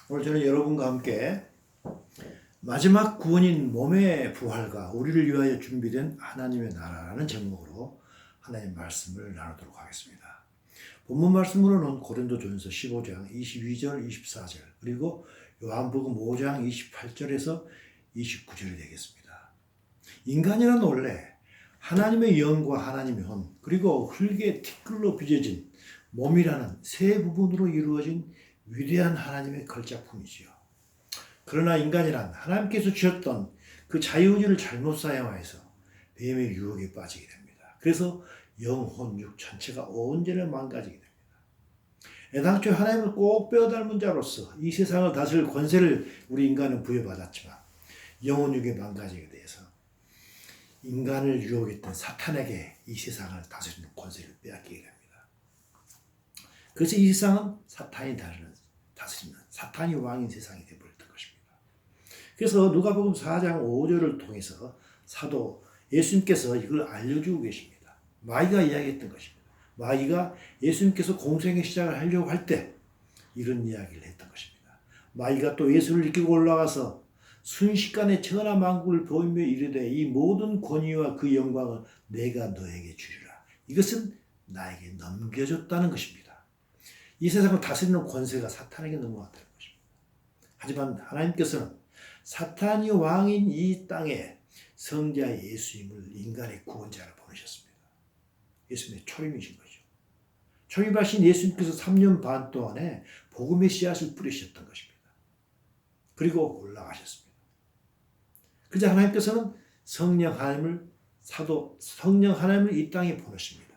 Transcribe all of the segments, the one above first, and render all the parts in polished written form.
오늘 저는 여러분과 함께 마지막 구원인 몸의 부활과 우리를 위하여 준비된 하나님의 나라라는 제목으로 하나님의 말씀을 나누도록 하겠습니다. 본문 말씀으로는 고린도전서 15장 22절 24절 그리고 요한복음 5장 28절에서 29절이 되겠습니다. 인간이란 원래 하나님의 영과 하나님의 혼 그리고 흙의 티끌로 빚어진 몸이라는 세 부분으로 이루어진 위대한 하나님의 걸작품이지요. 그러나 인간이란 하나님께서 주셨던 그 자유의지를 잘못 사용해서 뱀의 유혹에 빠지게 됩니다. 그래서 영혼, 육 전체가 온전히 망가지게 됩니다. 애당초 하나님을 꼭 빼어닮은 자로서 이 세상을 다스릴 권세를 우리 인간은 부여받았지만 영혼, 육이 망가지게 돼서 인간을 유혹했던 사탄에게 이 세상을 다스리는 권세를 빼앗기게 됩니다. 그래서 이 세상은 사탄이 다스리는 사탄이 왕인 세상이 되어버렸던 것입니다. 그래서 누가복음 4장 5절을 통해서 사도 예수님께서 이걸 알려주고 계십니다. 마귀가 이야기했던 것입니다. 마귀가 예수님께서 공생의 시작을 하려고 할 때 이런 이야기를 했던 것입니다. 마귀가 또 예수를 이끌고 올라가서 순식간에 천하만국을 보이며 이르되 이 모든 권위와 그 영광을 내가 너에게 주리라. 이것은 나에게 넘겨줬다는 것입니다. 이 세상을 다스리는 권세가 사탄에게 넘어갔다는 것입니다. 하지만 하나님께서는 사탄이 왕인 이 땅에 성자 예수님을 인간의 구원자로 보내셨습니다. 예수님의 초림이신 거죠. 초림하신 예수님께서 3년 반 동안에 복음의 씨앗을 뿌리셨던 것입니다. 그리고 올라가셨습니다. 그래서 하나님께서는 성령 하나님을 이 땅에 보내십니다.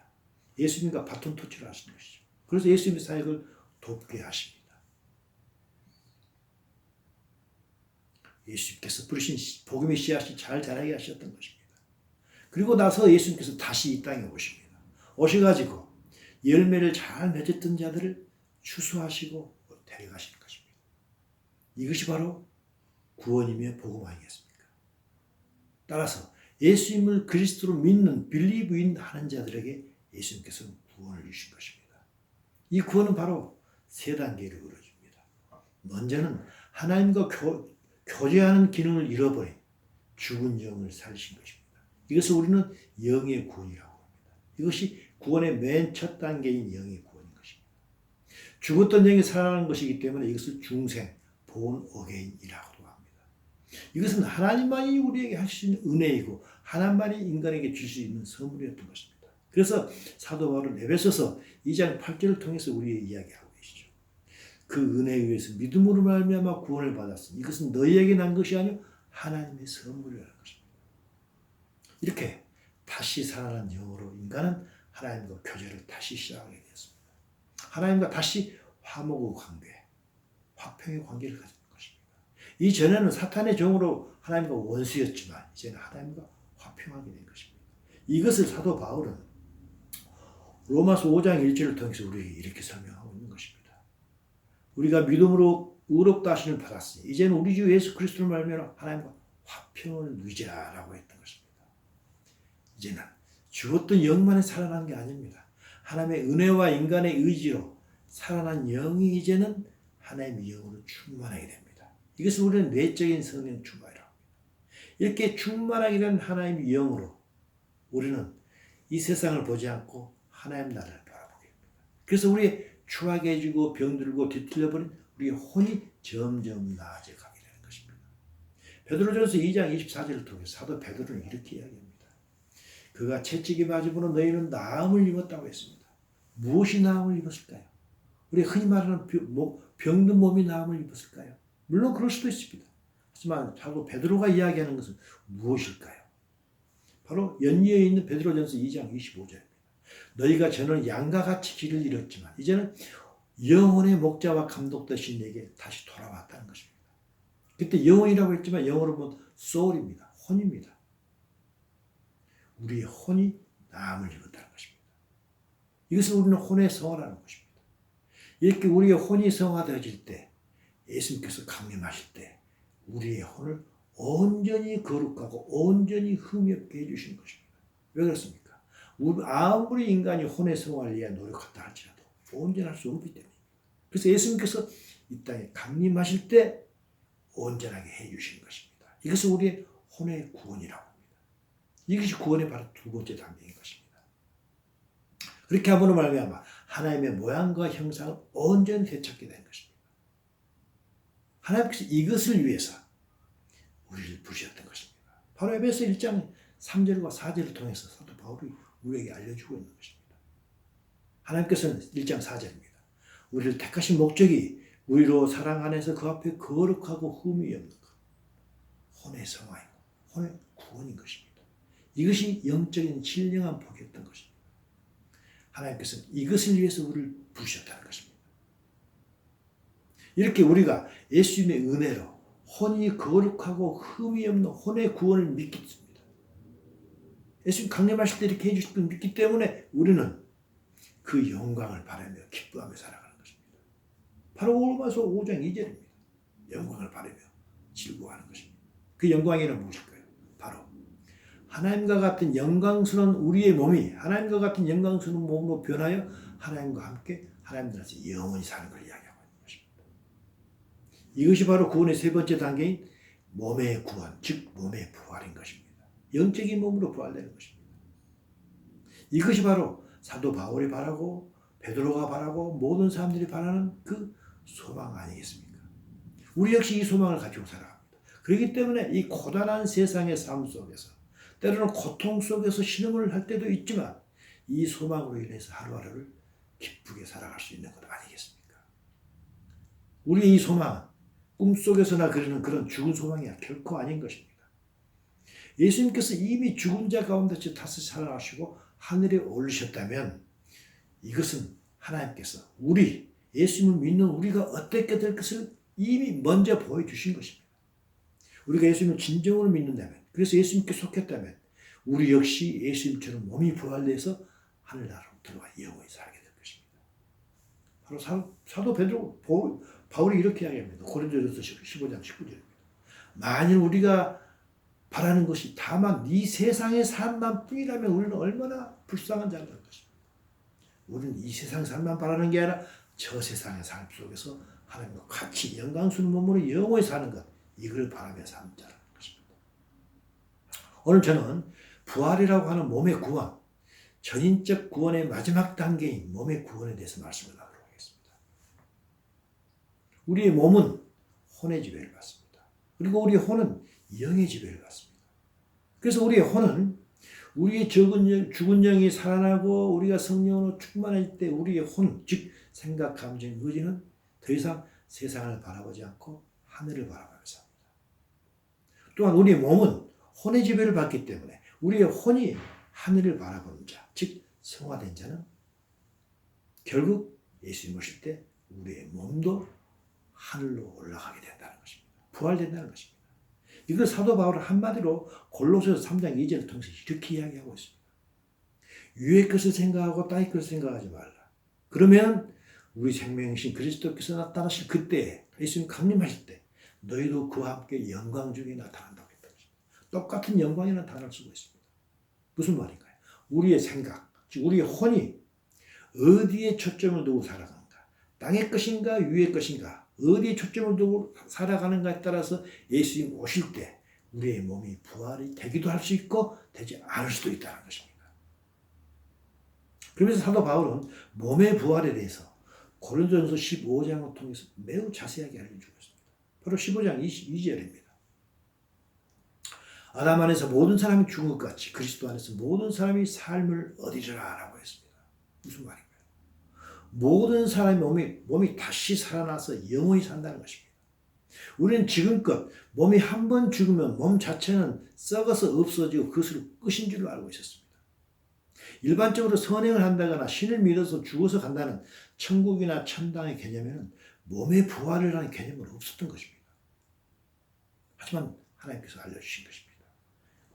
예수님과 바톤 터치를 하신 것이죠. 그래서 예수님의 사역을 돕게 하십니다. 예수님께서 뿌리신 복음의 씨앗이 잘 자라게 하셨던 것입니다. 그리고 나서 예수님께서 다시 이 땅에 오십니다. 오셔가지고 열매를 잘 맺었던 자들을 추수하시고 데려가시는 것입니다. 이것이 바로 구원이며 복음 아니겠습니까? 따라서 예수님을 그리스도로 믿는 빌리브인 하는 자들에게 예수님께서는 구원을 주신 것입니다. 이 구원은 바로 세 단계를 이루어집니다. 먼저는 하나님과 교제하는 기능을 잃어버린 죽은 영을 살리신 것입니다. 이것을 우리는 영의 구원이라고 합니다. 이것이 구원의 맨 첫 단계인 영의 구원인 것입니다. 죽었던 영이 살아나는 것이기 때문에 이것을 중생, born again이라고도 합니다. 이것은 하나님만이 우리에게 할 수 있는 은혜이고 하나님만이 인간에게 줄 수 있는 선물이었던 것입니다. 그래서 사도 바울은 에베소서 2장 8절을 통해서 우리에게 이야기하고 계시죠. 그 은혜에 의해서 믿음으로 말미암아 구원을 받았으니 이것은 너희에게 난 것이 아니요 하나님의 선물이라는 것입니다. 이렇게 다시 살아난 영으로 인간은 하나님과 교제를 다시 시작하게 되었습니다. 하나님과 다시 화목의 관계, 화평의 관계를 가지는 것입니다. 이전에는 사탄의 종으로 하나님과 원수였지만 이제는 하나님과 화평하게 된 것입니다. 이것을 사도 바울은 로마서 5장 1절을 통해서 우리에게 이렇게 설명하고 있는 것입니다. 우리가 믿음으로 의롭다 하심을 받았으니 이제는 우리 주 예수 그리스도를 말미암아 하나님과 화평을 누리자라고 했던 것입니다. 이제는 죽었던 영만이 살아난 게 아닙니다. 하나님의 은혜와 인간의 의지로 살아난 영이 이제는 하나님의 영으로 충만하게 됩니다. 이것을 우리는 내적인 성령 충만이라고 합니다. 이렇게 충만하게 된 하나님의 영으로 우리는 이 세상을 보지 않고 하나님 나라를 바라보게 됩니다. 그래서 우리의 추악해지고 병들고 뒤틀려버린 우리의 혼이 점점 나아져 가게 되는 것입니다. 베드로전서 2장 24절을 통해서 사도 베드로는 이렇게 이야기합니다. 그가 채찍에 맞으므로 너희는 나음을 입었다고 했습니다. 무엇이 나음을 입었을까요? 우리 흔히 말하는 병든 몸이 나음을 입었을까요? 물론 그럴 수도 있습니다. 하지만 사도 베드로가 이야기하는 것은 무엇일까요? 바로 연이어 있는 베드로전서 2장 25절입니다. 너희가 저는 양과 같이 길을 잃었지만 이제는 영혼의 목자와 감독 되신 내게 다시 돌아왔다는 것입니다. 그때 영혼이라고 했지만 영어로 보면 soul입니다. 혼입니다. 우리의 혼이 나음을 입었다는 것입니다. 이것을 우리는 혼의 성화라는 것입니다. 이렇게 우리의 혼이 성화되어질 때 예수님께서 강림하실 때 우리의 혼을 온전히 거룩하고 온전히 흠이 없게 해주시는 것입니다. 왜 그렇습니까? 아무리 인간이 혼의 성화를 위해 노력한다 할지라도 온전할 수 없기 때문입니다. 그래서 예수님께서 이 땅에 강림하실 때 온전하게 해주신 것입니다. 이것은 우리의 혼의 구원이라고 합니다. 이것이 구원의 바로 두 번째 단계인 것입니다. 그렇게 함으로 말미암아 하나님의 모양과 형상을 온전히 되찾게 된 것입니다. 하나님께서 이것을 위해서 우리를 부르셨던 것입니다. 바로 에베소 1장 3절과 4절을 통해서 사도 바울이 우리에게 알려주고 있는 것입니다. 하나님께서는 1장 4절입니다. 우리를 택하신 목적이 우리로 사랑 안에서 그 앞에 거룩하고 흠이 없는 것, 혼의 성화이고 혼의 구원인 것입니다. 이것이 영적인 신령한 복이었던 것입니다. 하나님께서는 이것을 위해서 우리를 부르셨다는 것입니다. 이렇게 우리가 예수님의 은혜로 혼이 거룩하고 흠이 없는 혼의 구원을 믿기 때문입니다. 예수님 강림하실 때 이렇게 해주실 걸 믿기 때문에 우리는 그 영광을 바라며 기뻐하며 살아가는 것입니다. 바로 로마서 5장 2절입니다. 영광을 바라며 즐거워하는 것입니다. 그 영광이란 무엇일까요? 바로 하나님과 같은 영광스러운 우리의 몸이 하나님과 같은 영광스러운 몸으로 변하여 하나님과 함께 하나님들한테 영원히 사는 걸 이야기하고 있는 것입니다. 이것이 바로 구원의 세 번째 단계인 몸의 구원, 즉 몸의 부활인 것입니다. 영적인 몸으로 부활되는 것입니다. 이것이 바로 사도 바울이 바라고 베드로가 바라고 모든 사람들이 바라는 그 소망 아니겠습니까? 우리 역시 이 소망을 가지고 살아갑니다. 그렇기 때문에 이 고단한 세상의 삶 속에서 때로는 고통 속에서 신음을 할 때도 있지만 이 소망으로 인해서 하루하루를 기쁘게 살아갈 수 있는 것 아니겠습니까? 우리의 이 소망, 꿈속에서나 그리는 그런 죽은 소망이 결코 아닌 것입니다. 예수님께서 이미 죽은 자 가운데서 다시 살아나시고 하늘에 올리셨다면 이것은 하나님께서 예수님을 믿는 우리가 어떻게 될 것을 이미 먼저 보여주신 것입니다. 우리가 예수님을 진정으로 믿는다면, 그래서 예수님께 속했다면 우리 역시 예수님처럼 몸이 부활돼서 하늘나라로 들어가 영원히 살게 될 것입니다. 바로 사도 베드로 바울이 이렇게 이야기합니다. 고린도전서 15장 19절입니다. 만일 우리가 바라는 것이 다만 이 세상의 삶만 뿐이라면 우리는 얼마나 불쌍한 자라는 것입니다. 우리는 이 세상 삶만 바라는 게 아니라 저 세상의 삶 속에서 하나님과 같이 영광스러운 몸으로 영원히 사는 것, 이걸 바라며 사는 자라는 것입니다. 오늘 저는 부활이라고 하는 몸의 구원, 전인적 구원의 마지막 단계인 몸의 구원에 대해서 말씀을 나누도록 하겠습니다. 우리의 몸은 혼의 지배를 받습니다. 그리고 우리의 혼은 영의 지배를 받습니다. 그래서 우리의 혼은 우리의 죽은 영이 살아나고 우리가 성령으로 충만할 때 우리의 혼, 즉 생각, 감정, 의지는 더 이상 세상을 바라보지 않고 하늘을 바라보며 삽니다. 또한 우리의 몸은 혼의 지배를 받기 때문에 우리의 혼이 하늘을 바라보는 자, 즉 성화된 자는 결국 예수님 오실 때 우리의 몸도 하늘로 올라가게 된다는 것입니다. 부활된다는 것입니다. 이걸 사도 바울은 한마디로 골로새서 3장 2절을 통해서 이렇게 이야기하고 있습니다. 위의 것을 생각하고 땅의 것을 생각하지 말라. 그러면 우리 생명이신 그리스도께서 나타나실 그때, 예수님 강림하실 때 너희도 그와 함께 영광 중에 나타난다고 했던 것입니다. 똑같은 영광이 나타날 수가 있습니다. 무슨 말인가요? 우리의 생각, 즉 우리의 혼이 어디에 초점을 두고 살아가는가? 땅의 것인가 위의 것인가? 어디에 초점을 두고 살아가는가에 따라서 예수님 오실 때 우리의 몸이 부활이 되기도 할 수 있고 되지 않을 수도 있다는 것입니다. 그러면서 사도 바울은 몸의 부활에 대해서 고린도전서 15장을 통해서 매우 자세하게 알려주고 있습니다. 바로 15장 22절입니다. 아담 안에서 모든 사람이 죽은 것 같이 그리스도 안에서 모든 사람이 삶을 얻으리라 라고 했습니다. 무슨 말인가요? 모든 사람의 몸이 다시 살아나서 영원히 산다는 것입니다. 우리는 지금껏 몸이 한 번 죽으면 몸 자체는 썩어서 없어지고 그것으로 끝인 줄 알고 있었습니다. 일반적으로 선행을 한다거나 신을 믿어서 죽어서 간다는 천국이나 천당의 개념에는 몸의 부활이라는 개념은 없었던 것입니다. 하지만 하나님께서 알려주신 것입니다.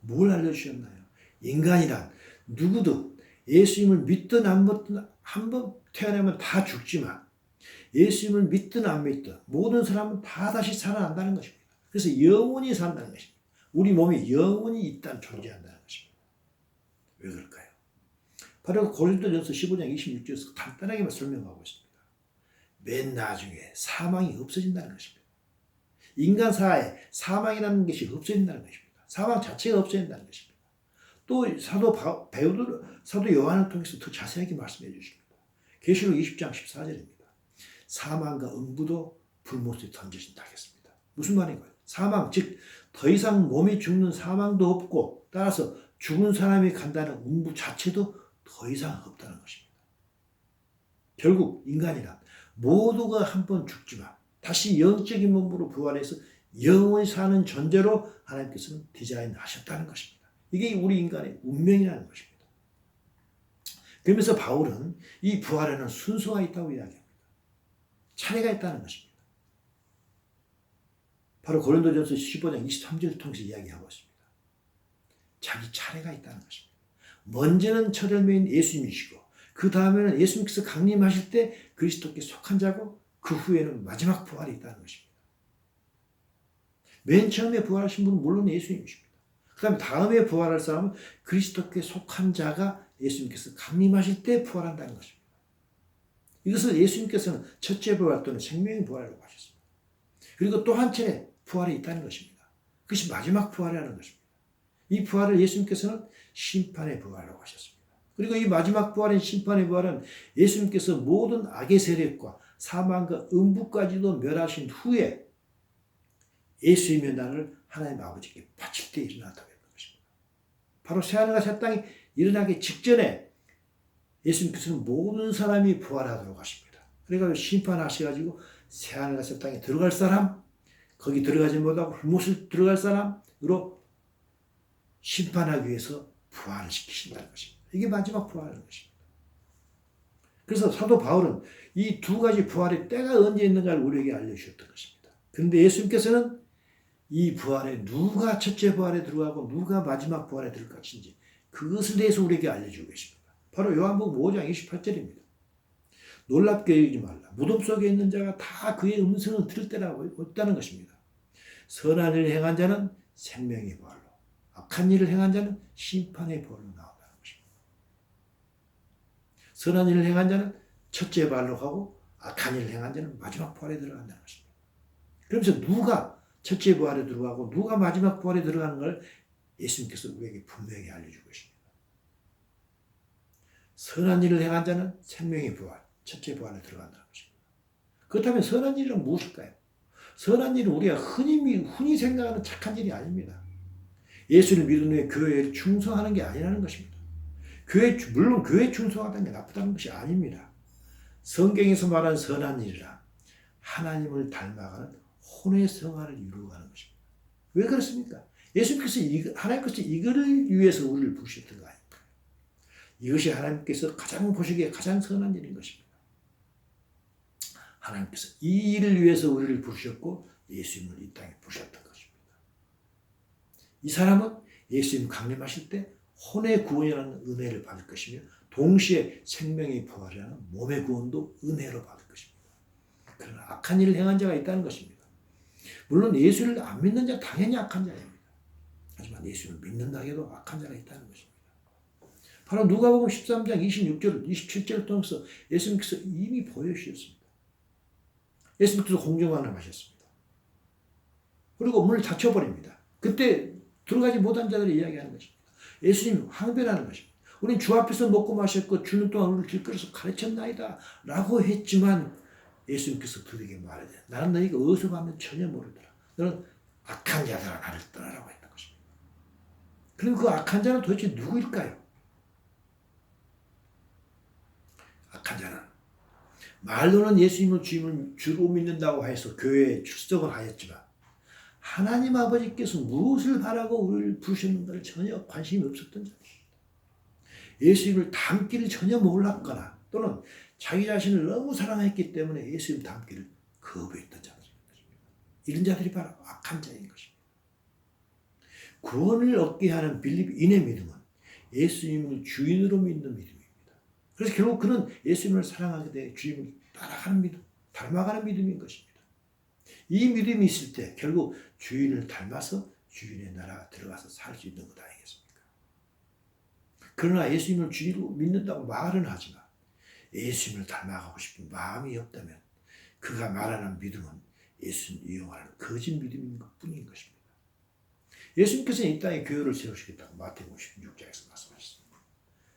뭘 알려주셨나요? 인간이란 누구도 예수님을 믿든 안 믿든 한 번 태어나면 다 죽지만 예수님을 믿든 안 믿든 모든 사람은 다 다시 살아난다는 것입니다. 그래서 영원히 산다는 것입니다. 우리 몸이 영원히 일단 존재한다는 것입니다. 왜 그럴까요? 바로 고린도전서 15장 26절에서 간단하게만 설명하고 있습니다. 맨 나중에 사망이 없어진다는 것입니다. 인간사에 사망이라는 것이 없어진다는 것입니다. 사망 자체가 없어진다는 것입니다. 또 사도 요한을 통해서 더 자세하게 말씀해 주십니다. 계시록 20장 14절입니다. 사망과 음부도 불못에 던져진다 하겠습니다. 무슨 말인가요? 사망, 즉 더 이상 몸이 죽는 사망도 없고, 따라서 죽은 사람이 간다는 음부 자체도 더 이상 없다는 것입니다. 결국 인간이란 모두가 한 번 죽지만 다시 영적인 몸으로 부활해서 영원히 사는 존재로 하나님께서는 디자인하셨다는 것입니다. 이게 우리 인간의 운명이라는 것입니다. 그러면서 바울은 이 부활에는 순서가 있다고 이야기합니다. 차례가 있다는 것입니다. 바로 고린도전서 15장 23절을 통해서 이야기하고 있습니다. 자기 차례가 있다는 것입니다. 먼저는 첫 열매인 예수님이시고, 그 다음에는 예수님께서 강림하실 때 그리스도께 속한 자고, 그 후에는 마지막 부활이 있다는 것입니다. 맨 처음에 부활하신 분은 물론 예수님이십니다. 그 다음에 부활할 사람은 그리스도께 속한 자가 예수님께서 강림하실 때 부활한다는 것입니다. 이것을 예수님께서는 첫째 부활 또는 생명의 부활이라고 하셨습니다. 그리고 또 한 차례 부활이 있다는 것입니다. 그것이 마지막 부활이라는 것입니다. 이 부활을 예수님께서는 심판의 부활이라고 하셨습니다. 그리고 이 마지막 부활인 심판의 부활은 예수님께서 모든 악의 세력과 사망과 음부까지도 멸하신 후에 예수님의 날을 하나님 아버지께 바칠 때 일어났다고 하는 것입니다. 바로 새하늘과 새 땅이 일어나기 직전에 예수님께서는 모든 사람이 부활하도록 하십니다. 그러니까 심판하셔가지고 새하늘과 새 땅에 들어갈 사람, 거기 들어가지 못하고 불못을 들어갈 사람으로 심판하기 위해서 부활을 시키신다는 것입니다. 이게 마지막 부활인 것입니다. 그래서 사도 바울은 이 두 가지 부활의 때가 언제 있는가를 우리에게 알려주셨던 것입니다. 그런데 예수님께서는 이 부활에 누가 첫째 부활에 들어가고 누가 마지막 부활에 들어갈 것인지 그것에 대해서 우리에게 알려주고 계십니다. 바로 요한복음 5장 28절입니다. 놀랍게 여기지 말라. 무덤 속에 있는 자가 다 그의 음성을 들을 때라고 있다는 것입니다. 선한 일을 행한 자는 생명의 부활로, 악한 일을 행한 자는 심판의 부활로 나온다는 것입니다. 선한 일을 행한 자는 첫째 부활로 가고 악한 일을 행한 자는 마지막 부활에 들어간다는 것입니다. 그러면서 누가 첫째 부활에 들어가고 누가 마지막 부활에 들어가는 걸 예수님께서 우리에게 분명히 알려주고 계십니다. 선한 일을 행한 자는 생명의 부활, 첫째 부활에 들어간다는 것입니다. 그렇다면 선한 일은 무엇일까요? 선한 일은 우리가 흔히 생각하는 착한 일이 아닙니다. 예수를 믿은 후에 교회에 충성하는 게 아니라는 것입니다. 물론 교회에 충성하다는 게 나쁘다는 것이 아닙니다. 성경에서 말하는 선한 일이라 하나님을 닮아가는 혼의 성화를 이루어가는 것입니다. 왜 그렇습니까? 하나님께서 이거를 위해서 우리를 부르셨던 거 아닙니까? 이것이 하나님께서 가장 보시기에 가장 선한 일인 것입니다. 하나님께서 이 일을 위해서 우리를 부르셨고 예수님을 이 땅에 부르셨던 것입니다. 이 사람은 예수님 강림하실 때 혼의 구원이라는 은혜를 받을 것이며 동시에 생명의 부활이라는 몸의 구원도 은혜로 받을 것입니다. 그러나 악한 일을 행한 자가 있다는 것입니다. 물론 예수를 안 믿는 자 당연히 악한 자입니다. 하지만 예수를 믿는다 해도 악한 자가 있다는 것입니다. 바로 누가복음 13장 26절, 27절을 통해서 예수님께서 이미 보여주셨습니다. 예수님께서 공정하나 하셨습니다. 그리고 문을 닫혀버립니다. 그때 들어가지 못한 자들이 이야기하는 것입니다. 예수님 항변하는 것입니다. 우리는 주 앞에서 먹고 마셨고 주는 동안 우리를 길거리에서 가르쳤나이다 라고 했지만 예수님께서 그들에게 말하되 나는 너희가 어디서 봤는지 전혀 모르더라. 너는 악한 자들아 나를 떠나라고 했던 것입니다. 그럼 그 악한 자는 도대체 누구일까요? 악한 자는 말로는 예수님을 주임을 주로 믿는다고 해서 교회에 출석을 하였지만 하나님 아버지께서 무엇을 바라고 우리를 부르셨는가를 전혀 관심이 없었던 자입니다. 예수님을 닮기를 전혀 몰랐거나 또는 자기 자신을 너무 사랑했기 때문에 예수님 닮기를 거부했던 자들입니다. 이런 자들이 바로 악한 자인 것입니다. 구원을 얻게 하는 빌립인의 믿음은 예수님을 주인으로 믿는 믿음입니다. 그래서 결국 그는 예수님을 사랑하게 돼 주님을 따라가는 믿음, 닮아가는 믿음인 것입니다. 이 믿음이 있을 때 결국 주인을 닮아서 주인의 나라 들어가서 살 수 있는 것 아니겠습니까? 그러나 예수님을 주인으로 믿는다고 말은 하지만 예수님을 닮아가고 싶은 마음이 없다면 그가 말하는 믿음은 예수님 이용하는 거짓 믿음인 것 뿐인 것입니다. 예수님께서는 이 땅에 교회를 세우시겠다고 마태복음 16장에서 말씀하셨습니다.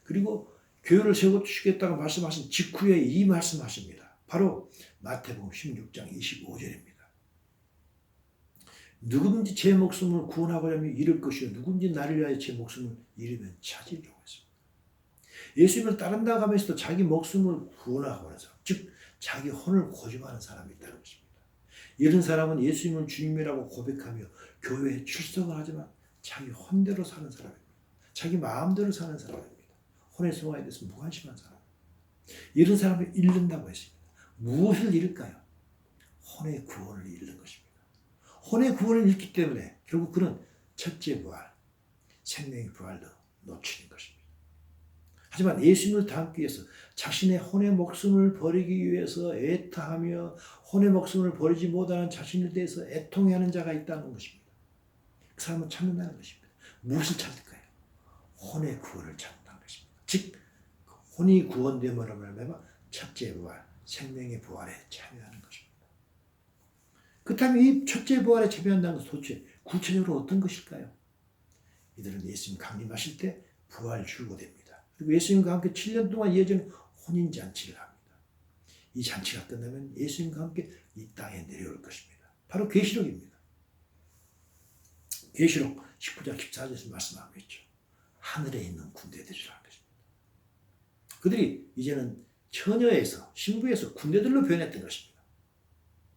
그리고 교회를 세우시겠다고 말씀하신 직후에 이 말씀하십니다. 바로 마태복음 16장 25절입니다. 누구든지 제 목숨을 구원하고자 하면 잃을 것이요 누구든지 나를 위하여 제 목숨을 잃으면 찾으리라고 했습니다. 예수님을 따른다고 하면서도 자기 목숨을 구원하고 하는 사람, 즉 자기 혼을 고집하는 사람이 있다는 것입니다. 이런 사람은 예수님을 주님이라고 고백하며 교회에 출석을 하지만 자기 혼대로 사는 사람입니다. 자기 마음대로 사는 사람입니다. 혼의 성화에 대해서 무관심한 사람. 이런 사람을 잃는다고 했습니다. 무엇을 잃을까요? 혼의 구원을 잃는 것입니다. 혼의 구원을 잃기 때문에 결국 그는 첫째 부활, 생명의 부활도 놓치는 것입니다. 하지만 예수님을 닮기 위해서 자신의 혼의 목숨을 버리기 위해서 애타하며 혼의 목숨을 버리지 못하는 자신에 대해서 애통해하는 자가 있다는 것입니다. 그 사람은 찾는다는 것입니다. 무엇을 찾을까요? 혼의 구원을 찾는다는 것입니다. 즉 혼이 구원됨으로 말미암아 첫째 부활, 생명의 부활에 참여하는 것입니다. 그렇다면 이 첫째 부활에 참여한다는 것은 도대체 구체적으로 어떤 것일까요? 이들은 예수님 강림하실 때 부활 주고됩니다. 그리고 예수님과 함께 7년 동안 이어지는 혼인잔치를 합니다. 이 잔치가 끝나면 예수님과 함께 이 땅에 내려올 것입니다. 바로 계시록입니다. 계시록 19장 14절에서 말씀하고 있죠. 하늘에 있는 군대들이라는 것입니다. 그들이 이제는 처녀에서 신부에서 군대들로 변했던 것입니다.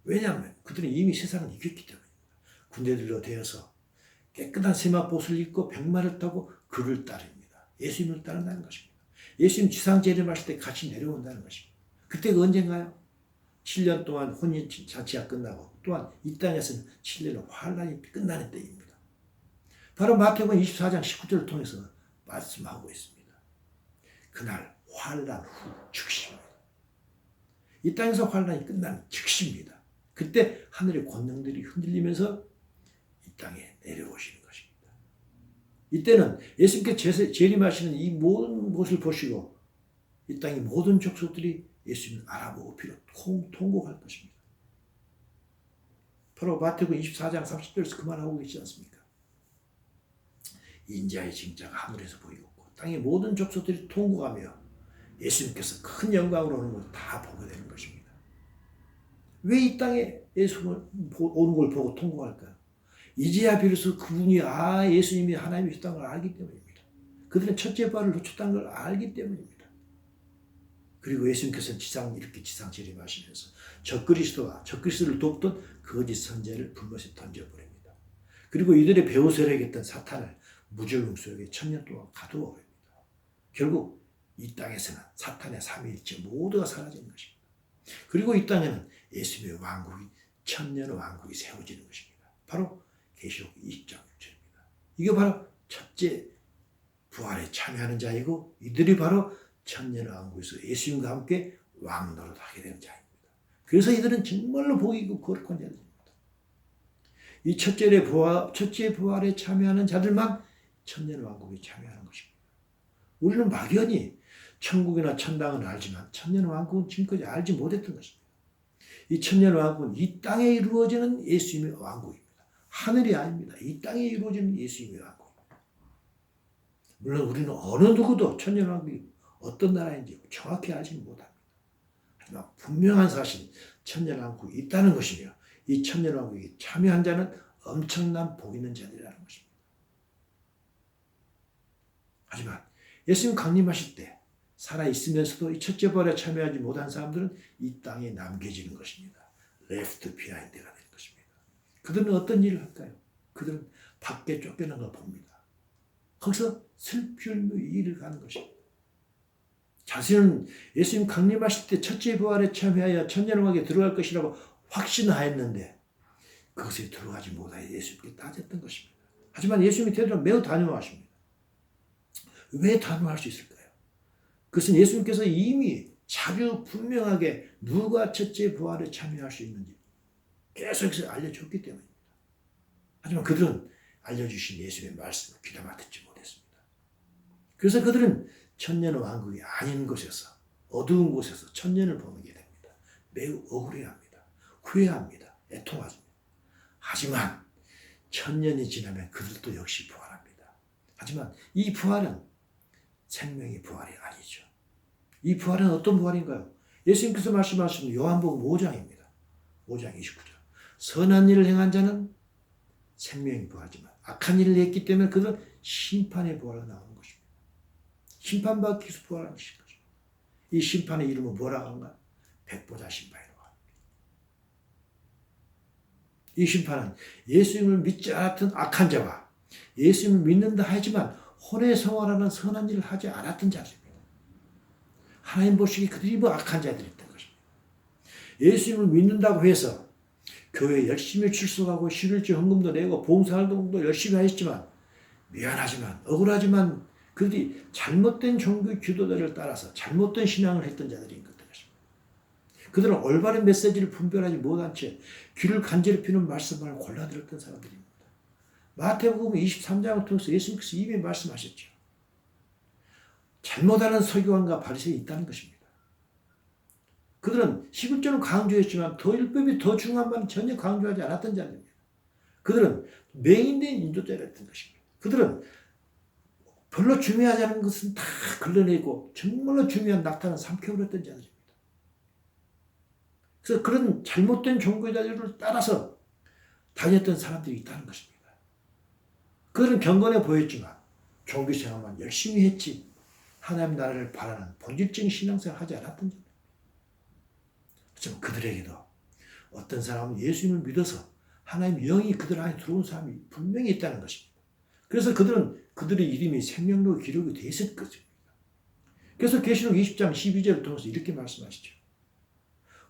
왜냐하면 그들은 이미 세상을 이겼기 때문입니다. 군대들로 되어서 깨끗한 세마포옷을 입고 백마를 타고 그를 따릅니다. 예수님을 따른다는 것입니다. 예수님 지상 재림하실 때 같이 내려온다는 것입니다. 그때가 언젠가요? 7년 동안 혼인잔치가 끝나고 또한 이 땅에서는 7년의 환란이 끝나는 때입니다. 바로 마태복음 24장 19절을 통해서 말씀하고 있습니다. 그날 환란 후 즉시입니다. 이 땅에서 환란이 끝나는 즉시입니다. 그때 하늘의 권능들이 흔들리면서 이 땅에 내려오시는 것입니다. 이때는 예수님께 재림하시는 이 모든 것을 보시고 이 땅의 모든 족속들이 예수님을 알아보고 비로 통곡할 것입니다. 바로 마태복음 24장 30절에서 그 말하고 계시지 않습니까? 인자의 징자가 하늘에서 보이고 땅의 모든 족속들이 통곡하며 예수님께서 큰 영광으로 오는 걸 다 보게 되는 것입니다. 왜 이 땅에 예수님을 오는 걸 보고 통곡할까요? 이제야 비로소 그분이 예수님이 하나님이셨다는 걸 알기 때문입니다. 그들은 첫째 부활을 놓쳤다는 걸 알기 때문입니다. 그리고 예수님께서는 이렇게 지상 재림하시면서 적그리스도를 돕던 거짓 선지자를 불못에 던져버립니다. 그리고 이들의 배후세력이 했던 사탄을 무저금 속에 1000년 동안 가두어 버립니다. 결국 이 땅에서는 사탄의 삼위일체 모두가 사라지는 것입니다. 그리고 이 땅에는 예수님의 왕국이 1000년의 왕국이 세워지는 것입니다. 바로 계시록 20장 6절입니다. 이게 바로 첫째 부활에 참여하는 자이고 이들이 바로 1000년의 왕국에서 예수님과 함께 왕노릇 하게 되는 자입니다. 그래서 이들은 정말로 복이 있고 거룩한 자들입니다. 이 첫째 부활에 참여하는 자들만 1000년의 왕국에 참여하는 것입니다. 우리는 막연히 천국이나 천당은 알지만 1000년의 왕국은 지금까지 알지 못했던 것입니다. 이 1000년의 왕국은 이 땅에 이루어지는 예수님의 왕국입니다. 하늘이 아닙니다. 이 땅에 이루어지는 예수님의 왕국입니다. 물론 우리는 어느 누구도 1000년의 왕국이 어떤 나라인지 정확히 알지는 못합니다. 하지만 분명한 사실 1000년의 왕국이 있다는 것이며 이 1000년의 왕국에 참여한 자는 엄청난 복 있는 자들이라는 것입니다. 하지만 예수님 강림하실 때 살아있으면서도 이 첫째 부활에 참여하지 못한 사람들은 이 땅에 남겨지는 것입니다. left behind가 되는 것입니다. 그들은 어떤 일을 할까요? 그들은 밖에 쫓겨난 걸 봅니다. 거기서 슬피 울며 일을 가는 것입니다. 자신은 예수님 강림하실 때 첫째 부활에 참여하여 천년왕국에 들어갈 것이라고 확신하였는데 그것에 들어가지 못하여 예수님께 따졌던 것입니다. 하지만 예수님의 태도는 매우 단호하십니다. 왜 단호할 수 있을까요? 그것은 예수님께서 이미 자주 분명하게 누가 첫째 부활에 참여할 수 있는지 계속해서 알려줬기 때문입니다. 하지만 그들은 알려주신 예수님의 말씀을 귀담아 듣지 못했습니다. 그래서 그들은 천년의 왕국이 아닌 곳에서 어두운 곳에서 천년을 보내게 됩니다. 매우 억울해합니다. 후회합니다. 애통하죠. 하지만 천년이 지나면 그들도 역시 부활합니다. 하지만 이 부활은 생명의 부활이 아니죠. 이 부활은 어떤 부활인가요? 예수님께서 말씀하신 요한복음 5장입니다. 5장 29절. 선한 일을 행한 자는 생명이 부활하지만 악한 일을 했기 때문에 그들은 심판의 부활로 나오는 것입니다. 심판받기 위해서 부활하는 것입니다. 이 심판의 이름은 뭐라고 하는가? 백보자 심판이라고 합니다. 이 심판은 예수님을 믿지 않았던 악한 자와 예수님을 믿는다 하지만 혼의 생활하는 선한 일을 하지 않았던 자들입니다. 하나님 보시기에 그들이 뭐 악한 자들이었던 것입니다. 예수님을 믿는다고 해서 교회에 열심히 출석하고 11조 헌금도 내고 봉사활동도 열심히 하셨지만 미안하지만 억울하지만 그들이 잘못된 종교 지도자를 따라서 잘못된 신앙을 했던 자들인 것입니다. 그들은 올바른 메시지를 분별하지 못한 채 귀를 간지럽히는 말씀을 골라들었던 사람들입니다. 마태복음 23장을 통해서 예수님께서 이미 말씀하셨죠. 잘못하는 서기관과 바리새인이 있다는 것입니다. 그들은 11조는 강조했지만 더 율법이 더 중요한 말은 전혀 강조하지 않았던 자들입니다. 그들은 맹인된 인도자였던 것입니다. 그들은 별로 중요하지 않은 것은 다 걸러내고 정말로 중요한 낙타는 삼켜버렸던 자들입니다. 그래서 그런 잘못된 종교자들을 따라서 다녔던 사람들이 있다는 것입니다. 그들은 경건해 보였지만 종교생활만 열심히 했지 하나님 나라를 바라는 본질적인 신앙생활을 하지 않았던 자입니다. 하지만 그들에게도 어떤 사람은 예수님을 믿어서 하나님의 영이 그들 안에 들어온 사람이 분명히 있다는 것입니다. 그래서 그들의 이름이 생명록 기록이 되어 있을 것입니다. 그래서 계시록 20장 12절을 통해서 이렇게 말씀하시죠.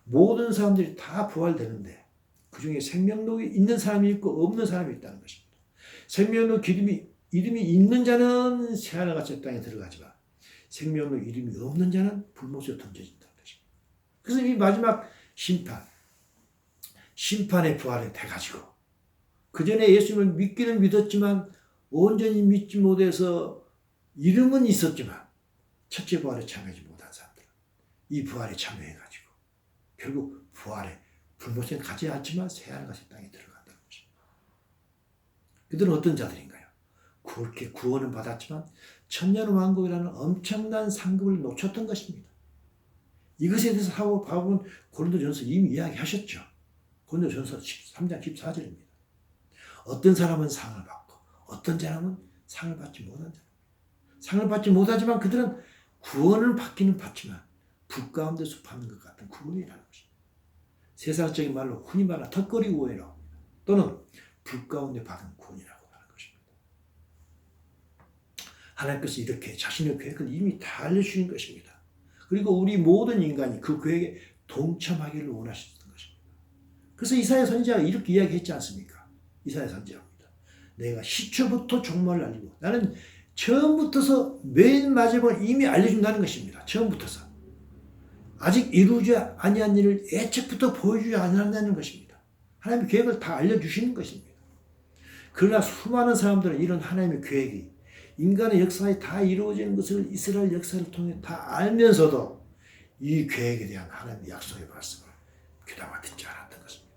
모든 사람들이 다 부활되는데 그 중에 생명록이 있는 사람이 있고 없는 사람이 있다는 것입니다. 생명록 이름이 있는 자는 새하늘같이 땅에 들어가지만 생명록 이름이 없는 자는 불못에 던져진다는 것입니다. 그래서 이 마지막 심판의 부활이 돼가지고 그 전에 예수님을 믿기는 믿었지만 온전히 믿지 못해서 이름은 있었지만 첫째 부활에 참여하지 못한 사람들은 이 부활에 참여해가지고 결국 부활에 불못에 가지 않지만 새하늘같이 땅에 들어간다는 것입니다. 그들은 어떤 자들인가요? 그렇게 구원은 받았지만 천년왕국이라는 엄청난 상급을 놓쳤던 것입니다. 이것에 대해서 바울은 고린도전서 이미 이야기하셨죠. 고린도전서 3장 14절입니다. 어떤 사람은 상을 받고 어떤 사람은 상을 받지 못한 자입니다. 상을 받지 못하지만 그들은 구원을 받기는 받지만 불 가운데서 받는 것 같은 구원이라는 것입니다. 세상적인 말로 흔히 말하는 턱걸이 구원이라고 합니다. 또는 불 가운데 받은 구원이라고 하는 것입니다. 하나님께서 이렇게 자신의 계획을 이미 다 알려주신 것입니다. 그리고 우리 모든 인간이 그 계획에 동참하기를 원하셨던 것입니다. 그래서 이사야 선지자가 이렇게 이야기했지 않습니까? 이사야 선지자입니다. 내가 시초부터 종말을 알리고 나는 처음부터서 맨 마지막을 이미 알려준다는 것입니다. 처음부터서. 아직 이루지 아니한 일을 애초부터 보여주지 않는다는 것입니다. 하나님의 계획을 다 알려주시는 것입니다. 그러나 수많은 사람들은 이런 하나님의 계획이 인간의 역사에 다 이루어지는 것을 이스라엘 역사를 통해 다 알면서도 이 계획에 대한 하나님의 약속의 말씀을 귀담아 듣지 않았던 것입니다.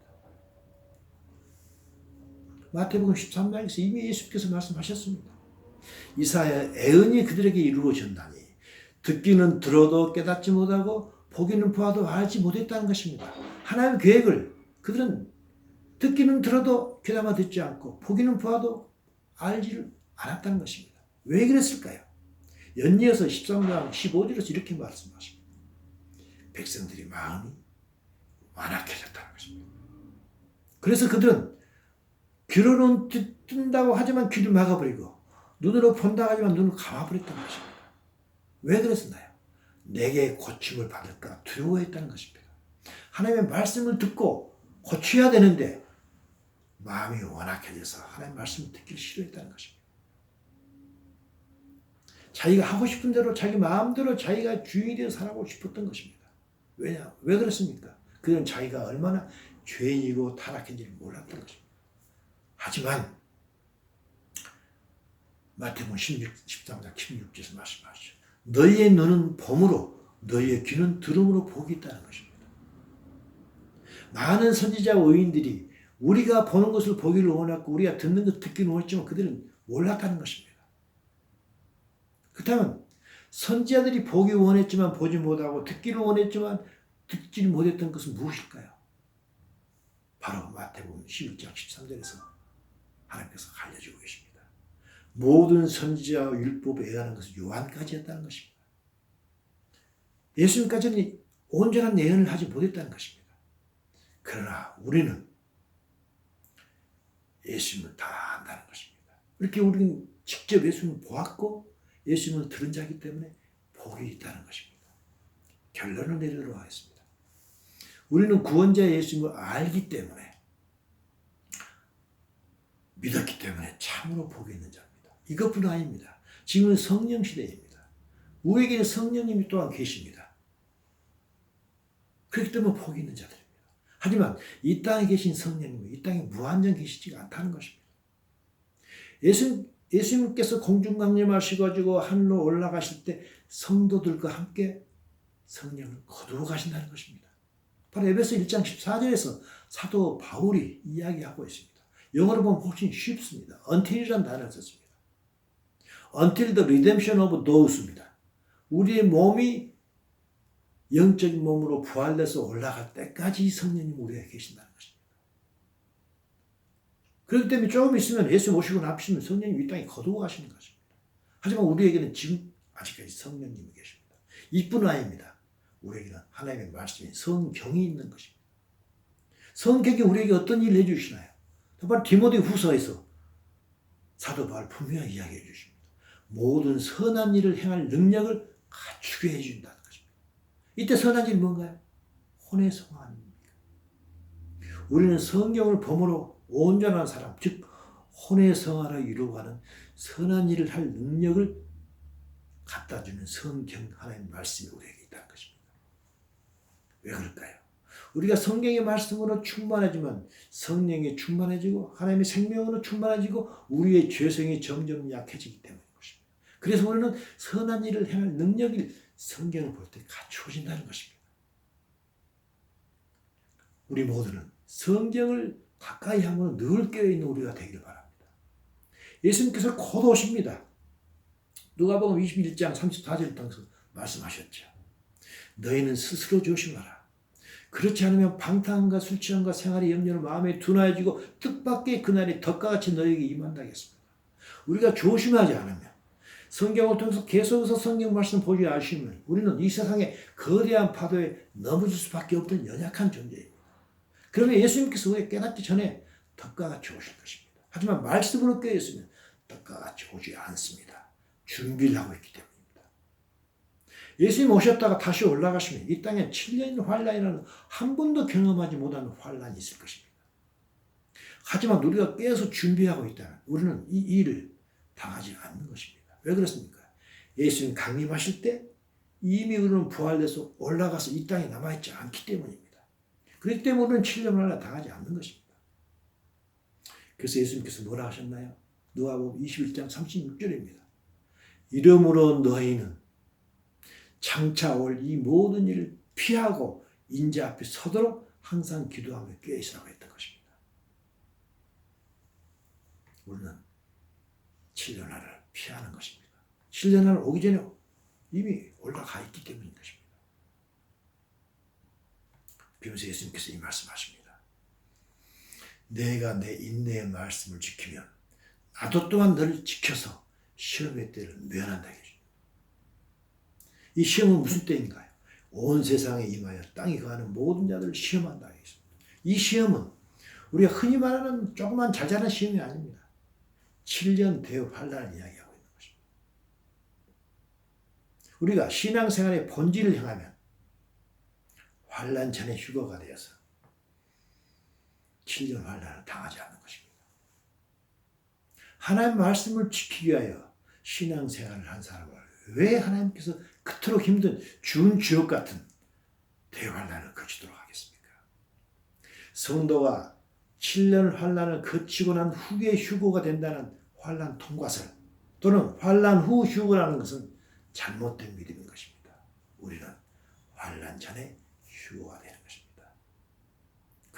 마태복음 13장에서 이미 예수께서 말씀하셨습니다. 이사야의 애언이 그들에게 이루어졌나니 듣기는 들어도 깨닫지 못하고 보기는 보아도 알지 못했다는 것입니다. 하나님의 계획을 그들은 듣기는 들어도 귀담아 듣지 않고 보기는 보아도 알지를 않았다는 것입니다. 왜 그랬을까요? 연이어서 13장 15절에서 이렇게 말씀하십니다. 백성들이 마음이 완악해졌다는 것입니다. 그래서 그들은 귀로는 듣는다고 하지만 귀를 막아버리고 눈으로 본다고 하지만 눈을 감아버렸다는 것입니다. 왜 그랬었나요? 내게 고침을 받을까 두려워했다는 것입니다. 하나님의 말씀을 듣고 고쳐야 되는데 마음이 완악해져서 하나님의 말씀을 듣기 싫어했다는 것입니다. 자기가 하고 싶은 대로 자기 마음대로 자기가 주인이 되어 살아가고 싶었던 것입니다. 왜냐? 왜 그렇습니까? 그는 자기가 얼마나 죄인이고 타락한지를 몰랐던 것입니다. 하지만 마태복음 13장 16절에서 말씀하시죠. 너희의 눈은 봄으로 너희의 귀는 들음으로 복이 있다는 것입니다. 많은 선지자 의인들이 우리가 보는 것을 보기를 원했고 우리가 듣는 것을 듣기를 원했지만 그들은 몰랐다는 것입니다. 그렇다면 선지자들이 보기 원했지만 보지 못하고 듣기를 원했지만 듣지 못했던 것은 무엇일까요? 바로 마태복음 11장 13절에서 하나님께서 알려주고 계십니다. 모든 선지자와 율법에 의하는 것은 요한까지였다는 것입니다. 예수님까지는 온전한 예언을 하지 못했다는 것입니다. 그러나 우리는 예수님을 다 안다는 것입니다. 이렇게 우리는 직접 예수님을 보았고 예수님을 들은 자이기 때문에 복이 있다는 것입니다. 결론을 내리도록 하겠습니다. 우리는 구원자 예수님을 알기 때문에 믿었기 때문에 참으로 복이 있는 자입니다. 이것뿐 아닙니다. 지금은 성령 시대입니다. 우리에게는 성령님이 또한 계십니다. 그렇기 때문에 복이 있는 자들입니다. 하지만 이 땅에 계신 성령님은 이 땅에 무한정 계시지가 않다는 것입니다. 예수님께서 공중강림하시고 하늘로 올라가실 때 성도들과 함께 성령을 거두어 가신다는 것입니다. 바로 에베소 1장 14절에서 사도 바울이 이야기하고 있습니다. 영어로 보면 훨씬 쉽습니다. until이라는 단어를 썼습니다. until the redemption of thos입니다. 우리의 몸이 영적인 몸으로 부활돼서 올라갈 때까지 성령님 우리에게 계신다는 것입니다. 그렇기 때문에 조금 있으면 예수 오시고 나시면 성령님 이 땅에 거두어 가시는 것입니다. 하지만 우리에게는 지금 아직까지 성령님이 계십니다. 이뿐 아닙니다. 우리에게는 하나님의 말씀이 성경이 있는 것입니다. 성경이 우리에게 어떤 일을 해주시나요? 바로 디모데 후서에서 사도 바울 분명히 이야기해 주십니다. 모든 선한 일을 행할 능력을 갖추게 해준다는 것입니다. 이때 선한 일이 뭔가요? 혼의 성화입니다. 우리는 성경을 범으로 온전한 사람, 즉 혼의 성화를 이루어가는 선한 일을 할 능력을 갖다주는 성경 하나님의 말씀이 우리에게 있다는 것입니다. 왜 그럴까요? 우리가 성경의 말씀으로 충만해지면 성령이 충만해지고 하나님의 생명으로 충만해지고 우리의 죄성이 점점 약해지기 때문인 것입니다. 그래서 우리는 선한 일을 행할 능력이 성경을 볼 때 갖추어진다는 것입니다. 우리 모두는 성경을 가까이 하면 늘 깨어있는 우리가 되기를 바랍니다. 예수님께서 곧 오십니다. 누가복음 21장 34절을 통해서 말씀하셨죠. 너희는 스스로 조심하라. 그렇지 않으면 방탕함과 술 취함과 생활의 염려로 마음에 둔하여지고 뜻밖의 그날이 덫과 같이 너희에게 임한다겠습니다. 우리가 조심하지 않으면 성경을 통해서 계속해서 성경 말씀 보지 않으시면 우리는 이 세상의 거대한 파도에 넘어질 수밖에 없던 연약한 존재입니다. 그러면 예수님께서 우리가 깨닫기 전에 덫과 같이 오실 것입니다. 하지만 말씀으로 깨어있으면 덫과 같이 오지 않습니다. 준비를 하고 있기 때문입니다. 예수님 오셨다가 다시 올라가시면 이 땅에 7년 환란이라는 한 번도 경험하지 못한 환란이 있을 것입니다. 하지만 우리가 깨어서 준비하고 있다면 우리는 이 일을 당하지 않는 것입니다. 왜 그렇습니까? 예수님 강림하실 때 이미 우리는 부활돼서 올라가서 이 땅에 남아있지 않기 때문입니다. 그렇기 때문에 우리는 7년 환란 당하지 않는 것입니다. 그래서 예수님께서 뭐라 하셨나요? 누가복음 21장 36절입니다. 이러므로 너희는 장차 올 이 모든 일을 피하고 인자 앞에 서도록 항상 기도하며 깨어있으라고 했던 것입니다. 우리는 7년하를 피하는 것입니다. 7년하를 오기 전에 이미 올라가 있기 때문인 것입니다. 비로소 예수님께서 이 말씀하십니다. 내가 내 인내의 말씀을 지키면 나도 또한 너를 지켜서 시험의 때를 면한다. 이 시험은 무슨 때인가요? 온 세상에 임하여 땅에 거하는 모든 자들을 시험한다 하겠습니다. 이 시험은 우리가 흔히 말하는 조그만 자잘한 시험이 아닙니다. 7년 대업 환란을 이야기하고 있는 것입니다. 우리가 신앙생활의 본질을 향하면 환란 전에 휴거가 되어서 7년 환란을 당하지 않는 것입니다. 하나님의 말씀을 지키기 위하여 신앙생활을 한 사람을 왜 하나님께서 그토록 힘든 준주역 같은 대환란을 거치도록 하겠습니까? 성도가 7년 환란을 거치고 난 후에 휴거가 된다는 환란 통과설 또는 환란 후 휴거라는 것은 잘못된 믿음인 것입니다. 우리는 환란 전에 휴거가 되는 것입니다.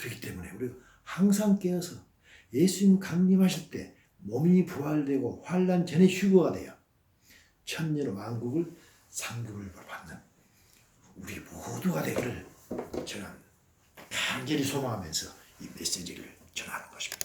그렇기 때문에 우리가 항상 깨어서 예수님 강림하실 때 몸이 부활되고 환난 전에 휴거가 되어 천년 왕국을 상급을 받는 우리 모두가 되기를 저는 간절히 소망하면서 이 메시지를 전하는 것입니다.